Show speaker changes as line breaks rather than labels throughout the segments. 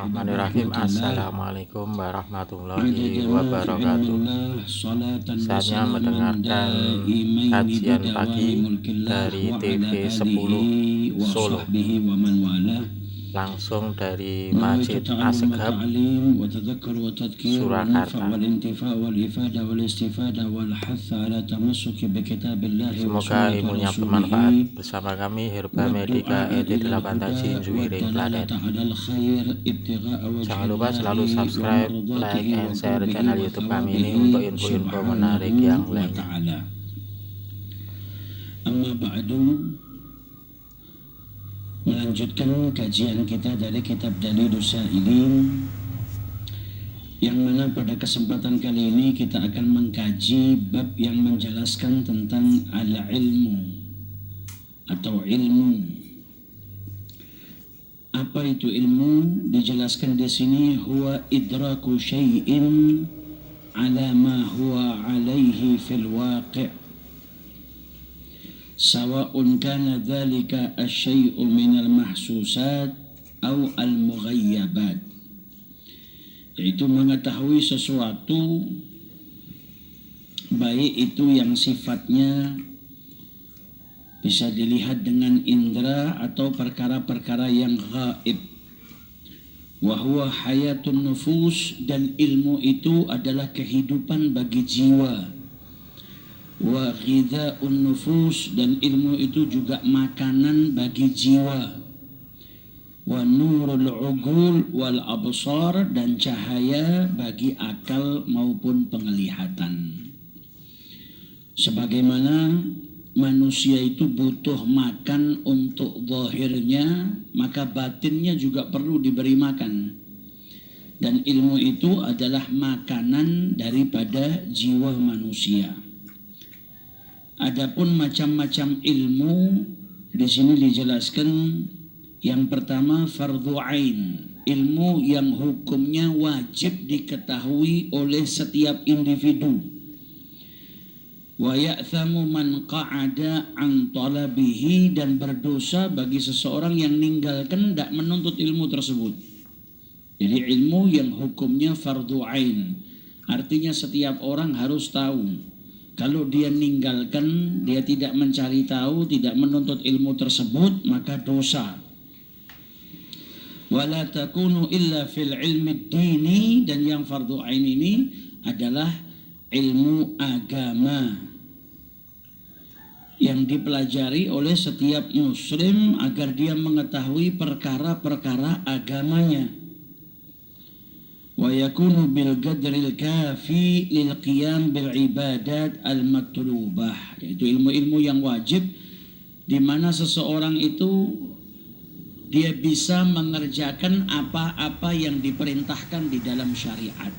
Bismillahirrahmanirrahim. Assalamualaikum warahmatullahi wabarakatuh. Saatnya mendengarkan kajian pagi dari TV 10 Solo, langsung dari Masjid Asghab Surakarta. Semoga ilmunya bermanfaat. Bersama kami Herba Medika ET8 Tajin Juwiring Klaten. Jangan lupa selalu subscribe, like, and share channel YouTube kami ini untuk info-info menarik yang lainnya.
Amma ba'du, melanjutkan kajian kita dari kitab Dalilus Sa'ilin, yang mana pada kesempatan kali ini kita akan mengkaji bab yang menjelaskan tentang al-ilmu atau ilmu. Apa itu ilmu? Dijelaskan di sini, huwa idraku syai'in ala ma huwa alaihi fil waqi', sawa'un kana dhalika asy-syai'u minal mahsusat au al-mughayyabat, yaitu mengetahui sesuatu, baik itu yang sifatnya bisa dilihat dengan indera atau perkara-perkara yang gaib. Wa huwa hayatun nufus, dan ilmu itu adalah kehidupan bagi jiwa. Wa ghidha'un nufus, dan ilmu itu juga makanan bagi jiwa. Wa nurul uqul wal absar, dan cahaya bagi akal maupun penglihatan. Sebagaimana manusia itu butuh makan untuk zahirnya, maka batinnya juga perlu diberi makan. Dan ilmu itu adalah makanan daripada jiwa manusia. Adapun macam-macam ilmu di sini dijelaskan. Yang pertama, fardhu ain, ilmu yang hukumnya wajib diketahui oleh setiap individu. Wa ya'thamu man qa'ada an talabihi, dan berdosa bagi seseorang yang meninggalkan tidak menuntut ilmu tersebut. Jadi ilmu yang hukumnya fardhu ain, artinya setiap orang harus tahu. Kalau dia meninggalkan, dia tidak mencari tahu, tidak menuntut ilmu tersebut, maka dosa. Wala takunu illa fil ilmi dini, dan yang fardhu ain ini adalah ilmu agama yang dipelajari oleh setiap muslim agar dia mengetahui perkara-perkara agamanya. Wa yakunu bil qadril kafi lil qiyam bil ibadat al matlubah, yaitu ilmu-ilmu yang wajib di mana seseorang itu dia bisa mengerjakan apa-apa yang diperintahkan di dalam syariat.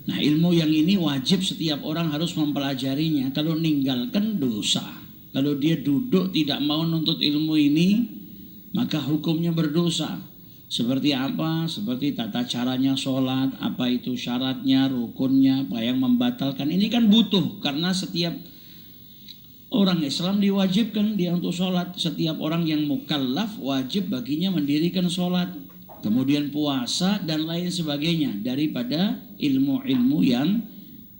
Nah, ilmu yang ini wajib setiap orang harus mempelajarinya. Kalau ninggalkan dosa. Kalau dia duduk tidak mau nuntut ilmu ini, maka hukumnya berdosa. Seperti apa? Seperti tata caranya sholat, apa itu syaratnya, rukunnya, apa yang membatalkan. Ini kan butuh, karena setiap orang Islam diwajibkan dia untuk sholat. Setiap orang yang mukallaf wajib baginya mendirikan sholat, kemudian puasa dan lain sebagainya daripada ilmu-ilmu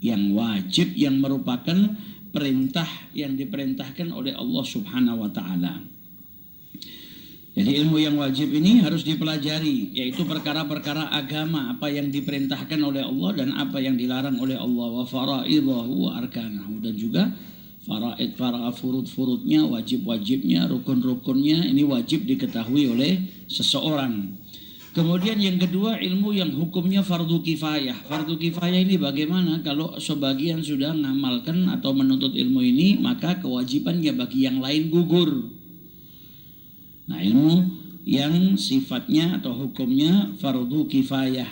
yang wajib, yang merupakan perintah yang diperintahkan oleh Allah Subhanahu wa Ta'ala. Jadi ilmu yang wajib ini harus dipelajari, yaitu perkara-perkara agama, apa yang diperintahkan oleh Allah dan apa yang dilarang oleh Allah. Wa faraidahu wa arkanahu, dan juga faraid, furud-furudnya, wajib-wajibnya, rukun-rukunnya, ini wajib diketahui oleh seseorang. Kemudian yang kedua, ilmu yang hukumnya fardu kifayah. Fardu kifayah ini bagaimana? Kalau sebagian sudah ngamalkan atau menuntut ilmu ini, maka kewajibannya bagi yang lain gugur. Nah, ilmu yang sifatnya atau hukumnya fardu kifayah,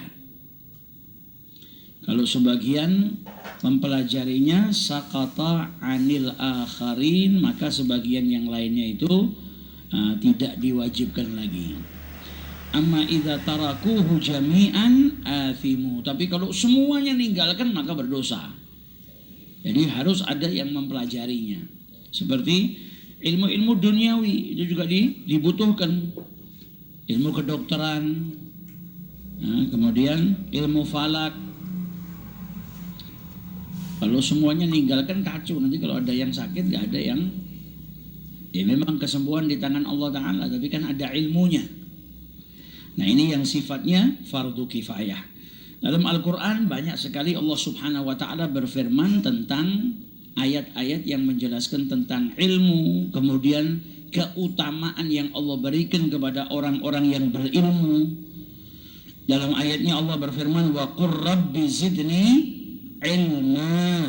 kalau sebagian mempelajarinya sakata anil akharin, maka sebagian yang lainnya itu tidak diwajibkan lagi. Amma idza tarakuhu jami'an athimu, tapi kalau semuanya ninggalkan maka berdosa. Jadi harus ada yang mempelajarinya. Seperti ilmu-ilmu duniawi itu juga dibutuhkan. Ilmu kedokteran, Nah, kemudian ilmu falak. Kalau semuanya ninggalkan kacau, nanti kalau ada yang sakit gak ada yang, ya memang kesembuhan di tangan Allah Ta'ala, tapi kan ada ilmunya. Nah ini yang sifatnya fardu kifayah. Dalam Al-Quran banyak sekali Allah Subhanahu Wa Ta'ala berfirman tentang ayat-ayat yang menjelaskan tentang ilmu, kemudian keutamaan yang Allah berikan kepada orang-orang yang berilmu. Dalam ayatnya Allah berfirman, wa qur rabbi zidni ilma.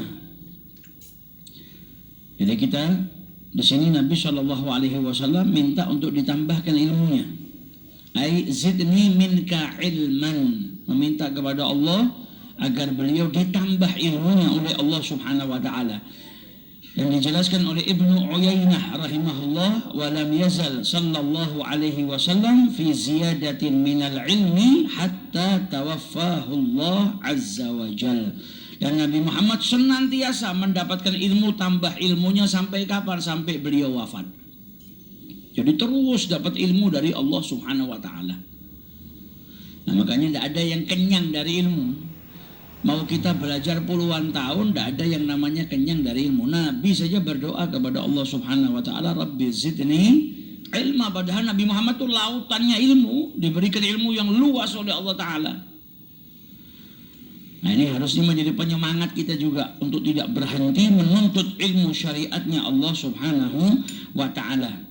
Jadi kita di sini Nabi Shallallahu Alaihi Wasallam minta untuk ditambahkan ilmunya. Ai zidni minka ilman, meminta kepada Allah agar beliau ditambah ilmunya oleh Allah Subhanahu Wa Taala. Dan dijelaskan oleh Ibnu Uyainah rahimahullah, wa lam yazal sallallahu alaihi wasallam fi ziyadatin minal ilmi hatta tawaffahu Allah azza wa jal. Dan Nabi Muhammad senantiasa mendapatkan ilmu, tambah ilmunya sampai kapan? Sampai beliau wafat. Jadi terus dapat ilmu dari Allah Subhanahu wa Ta'ala. Nah makanya tidak ada yang kenyang dari ilmu. Mau kita belajar puluhan tahun, tidak ada yang namanya kenyang dari ilmu. Nabi saja berdoa kepada Allah Subhanahu wa Ta'ala, Rabbi zidni ilma. Padahal Nabi Muhammad itu lautannya ilmu, diberikan ilmu yang luas oleh Allah Ta'ala. Nah ini harusnya menjadi penyemangat kita juga untuk tidak berhenti menuntut ilmu syariatnya Allah Subhanahu wa Ta'ala.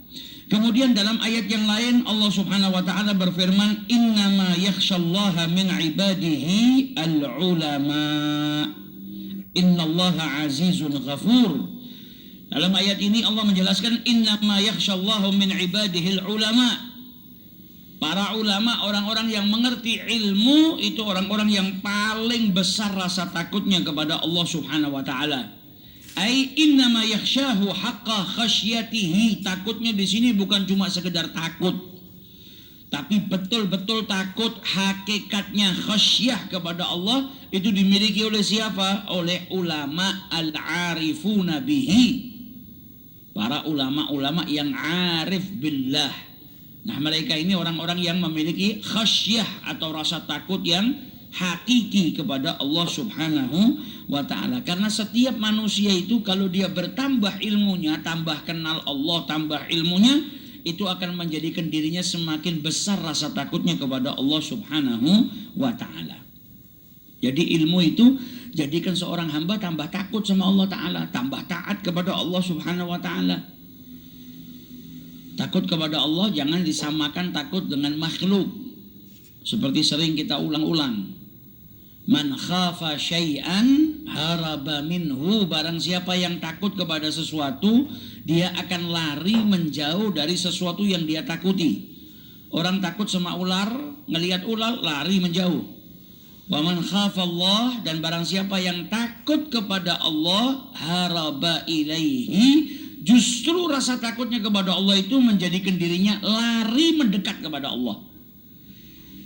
Kemudian dalam ayat yang lain Allah Subhanahu wa Ta'ala berfirman, innama yakhshallaha min ibadihi al-ulama innallaha azizun ghafur. Dalam ayat ini Allah menjelaskan innama yakhshallahu min ibadihi al-ulama. Para ulama, orang-orang yang mengerti ilmu, itu orang-orang yang paling besar rasa takutnya kepada Allah Subhanahu wa Ta'ala. Ai innama yakhshahu haqqa khasyatihi. Takutnya di sini bukan cuma sekedar takut, tapi betul-betul takut hakikatnya. Khasyah kepada Allah itu dimiliki oleh siapa? Oleh ulama al-arifuna bihi. Para ulama-ulama yang arif billah. Nah mereka ini orang-orang yang memiliki khasyah atau rasa takut yang hakiki kepada Allah Subhanahu wa Ta'ala. Karena setiap manusia itu kalau dia bertambah ilmunya, tambah kenal Allah, tambah ilmunya, itu akan menjadikan dirinya semakin besar rasa takutnya kepada Allah Subhanahu wa Ta'ala. Jadi ilmu itu jadikan seorang hamba tambah takut sama Allah Ta'ala, tambah taat kepada Allah Subhanahu wa Ta'ala. Takut kepada Allah jangan disamakan takut dengan makhluk. Seperti sering kita ulang-ulang, man khafa syai'an haraba minhu. Barang siapa yang takut kepada sesuatu, dia akan lari menjauh dari sesuatu yang dia takuti. Orang takut sama ular, ngelihat ular lari menjauh. Wa man khafa Allah, dan barang siapa yang takut kepada Allah, haraba ilaihi, justru rasa takutnya kepada Allah itu menjadikan dirinya lari mendekat kepada Allah.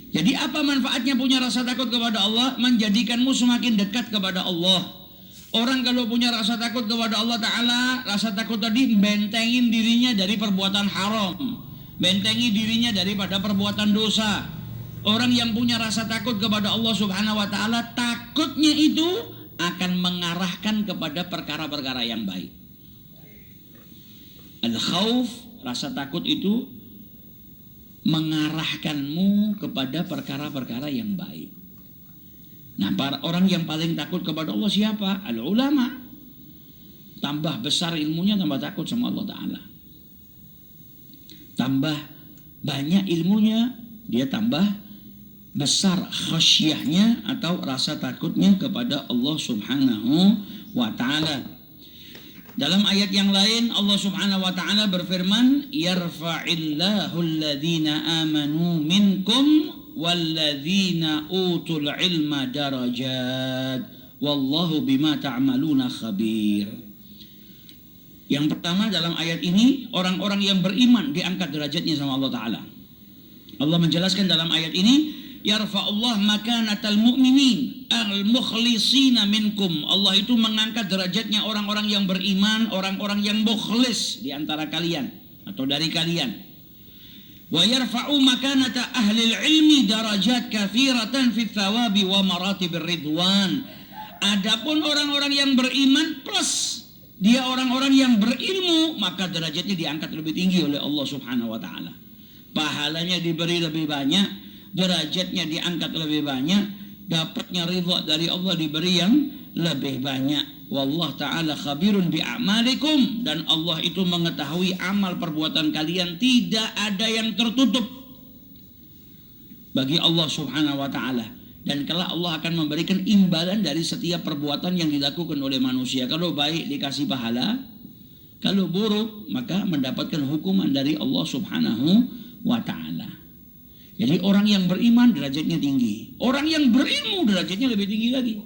Jadi apa manfaatnya punya rasa takut kepada Allah? Menjadikanmu semakin dekat kepada Allah. Orang kalau punya rasa takut kepada Allah Ta'ala, rasa takut tadi bentengin dirinya dari perbuatan haram, bentengi dirinya daripada perbuatan dosa. Orang yang punya rasa takut kepada Allah Subhanahu wa Ta'ala, takutnya itu akan mengarahkan kepada perkara-perkara yang baik. Al-khawf, rasa takut itu mengarahkanmu kepada perkara-perkara yang baik. Nah, para orang yang paling takut kepada Allah siapa? Al-ulama. Tambah besar ilmunya, tambah takut sama Allah Ta'ala. Tambah banyak ilmunya, dia tambah besar khasyahnya atau rasa takutnya kepada Allah Subhanahu wa Ta'ala. Dalam ayat yang lain Allah Subhanahu wa Ta'ala berfirman, yarfa'illahu alladhina amanu minkum walladhina utul ilma darajat wallahu bima ta'maluna khabir. Yang pertama dalam ayat ini, orang-orang yang beriman diangkat derajatnya sama Allah Ta'ala. Allah menjelaskan dalam ayat ini, yarfa'ullah makanatal mu'minin al-mukhlisina minkum. Allah itu mengangkat derajatnya orang-orang yang beriman, orang-orang yang mukhlis di antara kalian atau dari kalian. Wa yarfa'u makanata ahli ilmi darajat katsiratan fi thawabi wa maratibir ridwan. Adapun orang-orang yang beriman plus dia orang-orang yang berilmu, maka derajatnya diangkat lebih tinggi oleh Allah Subhanahu wa taala. Pahalanya diberi lebih banyak, derajatnya diangkat lebih banyak, dapatnya ridha dari Allah diberi yang lebih banyak. Wallah ta'ala khabirun bi'amalikum, dan Allah itu mengetahui amal perbuatan kalian, tidak ada yang tertutup bagi Allah Subhanahu wa taala. Dan kelak Allah akan memberikan imbalan dari setiap perbuatan yang dilakukan oleh manusia. Kalau baik dikasih pahala, kalau buruk maka mendapatkan hukuman dari Allah Subhanahu wa ta'ala. Jadi orang yang beriman derajatnya tinggi, orang yang berilmu derajatnya lebih tinggi lagi.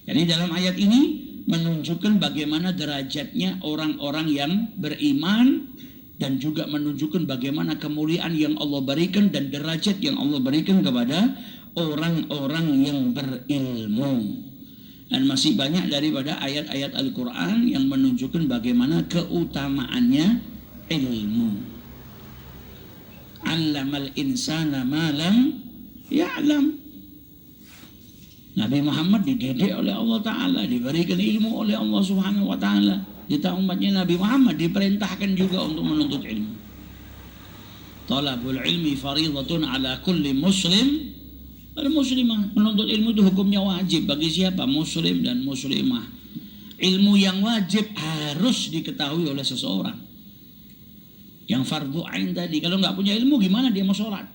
Jadi dalam ayat ini menunjukkan bagaimana derajatnya orang-orang yang beriman, dan juga menunjukkan bagaimana kemuliaan yang Allah berikan dan derajat yang Allah berikan kepada orang-orang yang berilmu. Dan masih banyak daripada ayat-ayat Al-Quran yang menunjukkan bagaimana keutamaannya ilmu. Allamal insana ma lam ya'lam. Nabi Muhammad dididik oleh Allah Ta'ala, diberikan ilmu oleh Allah Subhanahu wa Ta'ala. Kita umatnya Nabi Muhammad diperintahkan juga untuk menuntut ilmu. Talabul ilmi faridatun ala kulli muslim wal muslimah. Menuntut ilmu itu hukumnya wajib bagi siapa? Muslim dan muslimah. Ilmu yang wajib harus diketahui oleh seseorang. Yang fardu ain tadi, kalau nggak punya ilmu gimana dia mau sholat?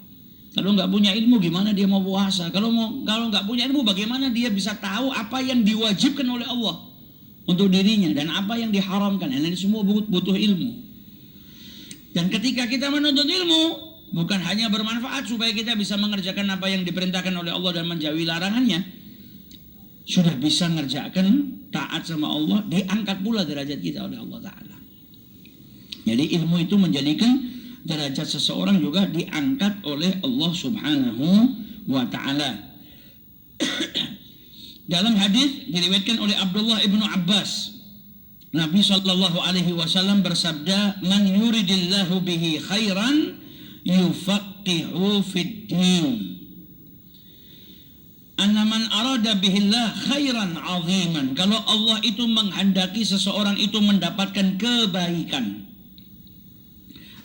Kalau nggak punya ilmu gimana dia mau puasa? Kalau nggak punya ilmu bagaimana dia bisa tahu apa yang diwajibkan oleh Allah untuk dirinya dan apa yang diharamkan? Ini semua butuh ilmu. Dan ketika kita menuntut ilmu, bukan hanya bermanfaat supaya kita bisa mengerjakan apa yang diperintahkan oleh Allah dan menjauhi larangannya, sudah bisa mengerjakan taat sama Allah, diangkat pula derajat kita oleh Allah Ta'ala. Jadi ilmu itu menjadikan derajat seseorang juga diangkat oleh Allah Subhanahu wa Ta'ala. Dalam hadis diriwayatkan oleh Abdullah ibnu Abbas, Nabi Shallallahu Alaihi Wasallam bersabda, "Man yuridillahu bihi khairan yufaqihu fid din." Anna man arada bihillah khairan aziman. Kalau Allah itu menghendaki seseorang itu mendapatkan kebaikan,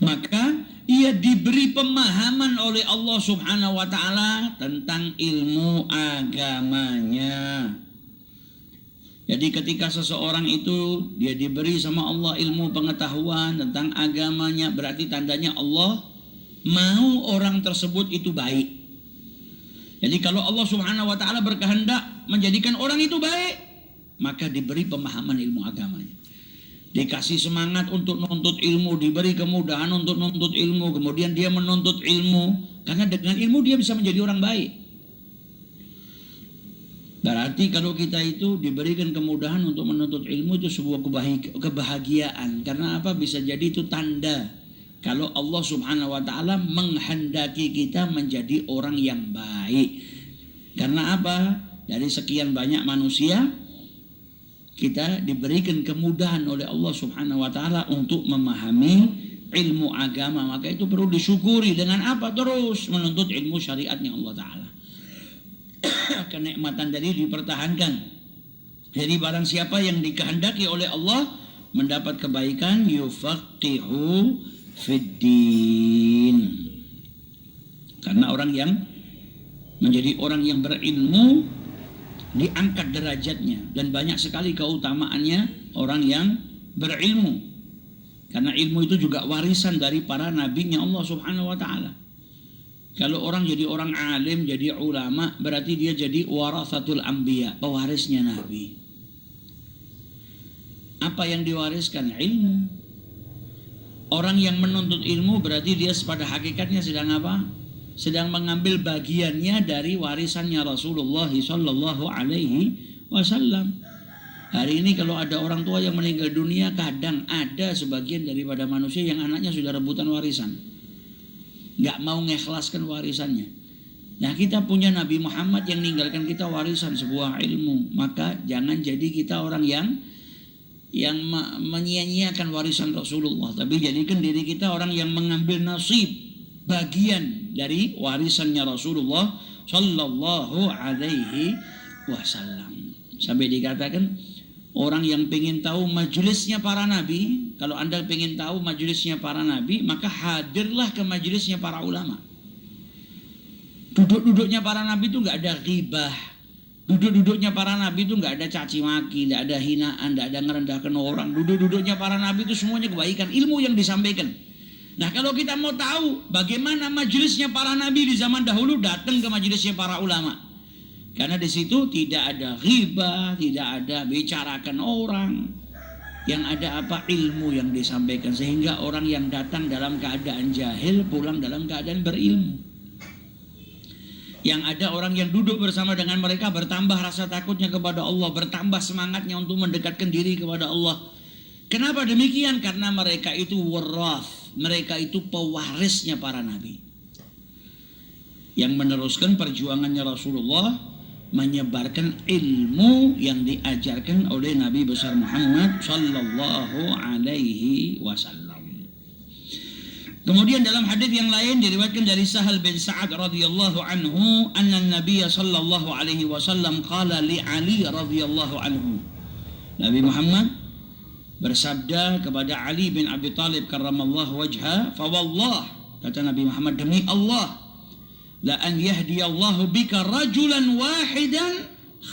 maka ia diberi pemahaman oleh Allah Subhanahu wa Ta'ala tentang ilmu agamanya. Jadi ketika seseorang itu dia diberi sama Allah ilmu pengetahuan tentang agamanya, berarti tandanya Allah mau orang tersebut itu baik. Jadi kalau Allah Subhanahu wa Ta'ala berkehendak menjadikan orang itu baik, maka diberi pemahaman ilmu agamanya. Dikasih semangat untuk nuntut ilmu, diberi kemudahan untuk nuntut ilmu, kemudian dia menuntut ilmu, karena dengan ilmu dia bisa menjadi orang baik. Berarti kalau kita itu diberikan kemudahan untuk menuntut ilmu, itu sebuah kebahagiaan. Karena apa? Bisa jadi itu tanda kalau Allah Subhanahu wa Ta'ala menghendaki kita menjadi orang yang baik. Karena apa? Dari sekian banyak manusia, kita diberikan kemudahan oleh Allah Subhanahu wa Ta'ala untuk memahami ilmu agama. Maka itu perlu disyukuri. Dengan apa? Terus menuntut ilmu syariatnya Allah Ta'ala. Kenikmatan tadi dipertahankan. Jadi barang siapa yang dikehendaki oleh Allah mendapat kebaikan, yufaqihu fiddin. Karena orang yang menjadi orang yang berilmu diangkat derajatnya, dan banyak sekali keutamaannya orang yang berilmu. Karena ilmu itu juga warisan dari para nabinya Allah Subhanahu wa Ta'ala. Kalau orang jadi orang alim, jadi ulama, berarti dia jadi warathatul anbiya, pewarisnya nabi. Apa yang diwariskan? Ilmu. Orang yang menuntut ilmu berarti dia pada hakikatnya sedang apa? Sedang mengambil bagiannya dari warisannya Rasulullah Sallallahu Alaihi Wasallam. Hari ini kalau ada orang tua yang meninggal dunia, kadang ada sebagian daripada manusia yang anaknya sudah rebutan warisan, nggak mau mengikhlaskan warisannya. Nah, kita punya Nabi Muhammad yang meninggalkan kita warisan sebuah ilmu. Maka jangan jadi kita orang yang yang menyia-nyiakan warisan Rasulullah, tapi jadikan diri kita orang yang mengambil nasib bagian dari warisannya Rasulullah sallallahu alaihi wasallam. Sampai dikatakan orang yang pengen tahu majelisnya para nabi, kalau Anda pengen tahu majelisnya para nabi, maka hadirlah ke majelisnya para ulama. Duduk-duduknya para nabi itu nggak ada ghibah. Duduk-duduknya para nabi itu nggak ada caci maki, nggak ada hinaan, nggak ada ngerendahkan orang. Duduk-duduknya para nabi itu semuanya kebaikan, ilmu yang disampaikan. Nah, kalau kita mau tahu bagaimana majelisnya para nabi di zaman dahulu, datang ke majelisnya para ulama. Karena di situ tidak ada ghibah, tidak ada bicarakan orang. Yang ada apa? Ilmu yang disampaikan, sehingga orang yang datang dalam keadaan jahil pulang dalam keadaan berilmu. Yang ada orang yang duduk bersama dengan mereka bertambah rasa takutnya kepada Allah, bertambah semangatnya untuk mendekatkan diri kepada Allah. Kenapa demikian? Karena mereka itu warath, mereka itu pewarisnya para nabi, yang meneruskan perjuangannya Rasulullah, menyebarkan ilmu yang diajarkan oleh Nabi besar Muhammad sallallahu alaihi wasallam. Kemudian dalam hadis yang lain diriwayatkan dari Sahal bin Sa'ad radhiyallahu anhu, anna Nabiy sallallahu alaihi wasallam qala li Ali radhiyallahu anhu. Nabi Muhammad bersabda kepada Ali bin Abi Thalib karramallahu wajha, fa wallah, kata Nabi Muhammad, demi Allah, la an yahdiyallahu bika rajulan wahidan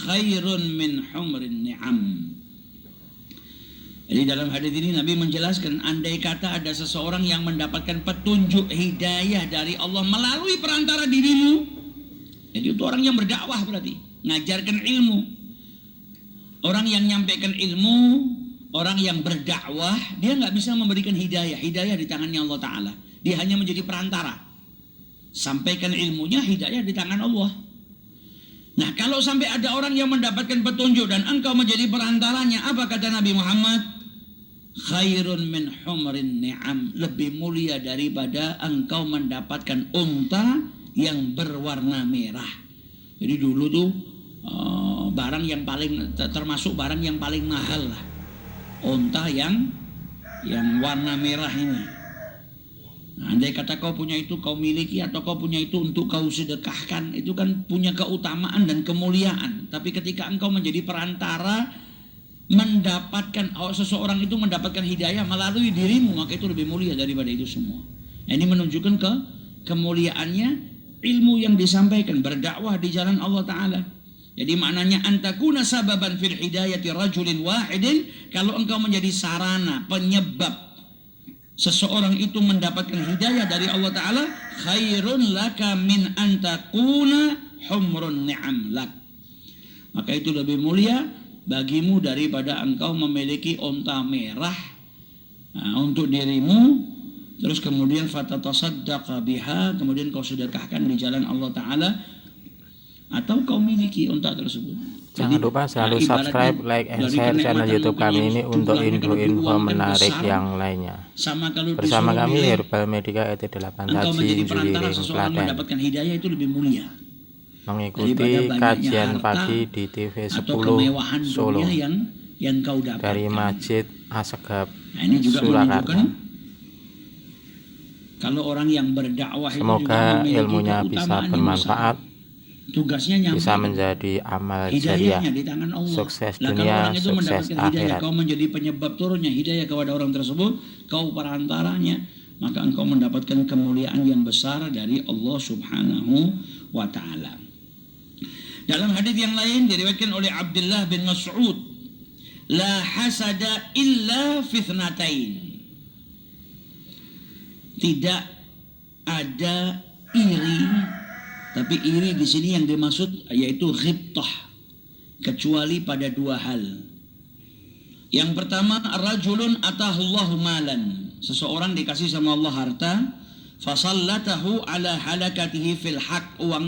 khairun min humrin ni'am. Jadi dalam hadis ini Nabi menjelaskan, andai kata ada seseorang yang mendapatkan petunjuk hidayah dari Allah melalui perantara dirimu, jadi itu orang yang berdakwah, berarti ngajarkan ilmu. Orang yang nyampaikan ilmu, orang yang berdakwah, dia nggak bisa memberikan hidayah. Hidayah di tangannya Allah Ta'ala. Dia hanya menjadi perantara. Sampaikan ilmunya, hidayah di tangan Allah. Nah, kalau sampai ada orang yang mendapatkan petunjuk dan engkau menjadi perantaranya, apa kata Nabi Muhammad? Khairun min humrin ni'am, lebih mulia daripada engkau mendapatkan unta yang berwarna merah. Jadi dulu tuh barang yang paling, termasuk barang yang paling mahal lah, unta yang warna merah ini. Nah, andai kata kau punya itu, kau miliki, atau kau punya itu untuk kau sedekahkan, itu kan punya keutamaan dan kemuliaan. Tapi ketika engkau menjadi perantara mendapatkan, seseorang itu mendapatkan hidayah melalui dirimu, maka itu lebih mulia daripada itu semua. Nah, ini menunjukkan kemuliaannya ilmu yang disampaikan, berdakwah di jalan Allah Ta'ala. Jadi maknanya antakuna sababan fil hidayati rajulin wahidin, kalau engkau menjadi sarana, penyebab seseorang itu mendapatkan hidayah dari Allah Ta'ala, khairun laka min antakuna humrun ni'am lak, maka itu lebih mulia bagimu daripada engkau memiliki unta merah untuk dirimu, terus kemudian fatatasaddaqa biha, kemudian kau sedekahkan di jalan Allah Ta'ala, atau kau miliki unta tersebut.
Jangan lupa selalu subscribe, like, and share channel YouTube kami ini untuk info-info menarik yang lainnya. Bersama kami Herbal Medica ET8 Taji Juwiring Klaten.
Mendapatkan hidayah itu lebih mulia.
Mengikuti kajian pagi di TV 10 Solo
yang kau dapatkan
dari Masjid Assegaf,
nah, ini juga
Surakarta.
Kalau orang yang berdakwah,
semoga ilmunya bisa bermanfaat,
tugasnya
bisa menjadi amal jariah, sukses dunia, sukses akhirat.
Kau menjadi penyebab turunnya hidayah kepada orang tersebut, kau perantaranya, maka engkau mendapatkan kemuliaan yang besar dari Allah Subhanahu wa Ta'ala. Dalam hadis yang lain diriwayatkan oleh Abdullah bin Mas'ud, la hasada illa fitnatain, tidak ada iri, tapi iri di sini yang dimaksud yaitu ghibtah, kecuali pada dua hal. Yang pertama, rajulun atahullahu malan, seseorang dikasih sama Allah harta, fasallatahu ala halakatihi fil haq, uang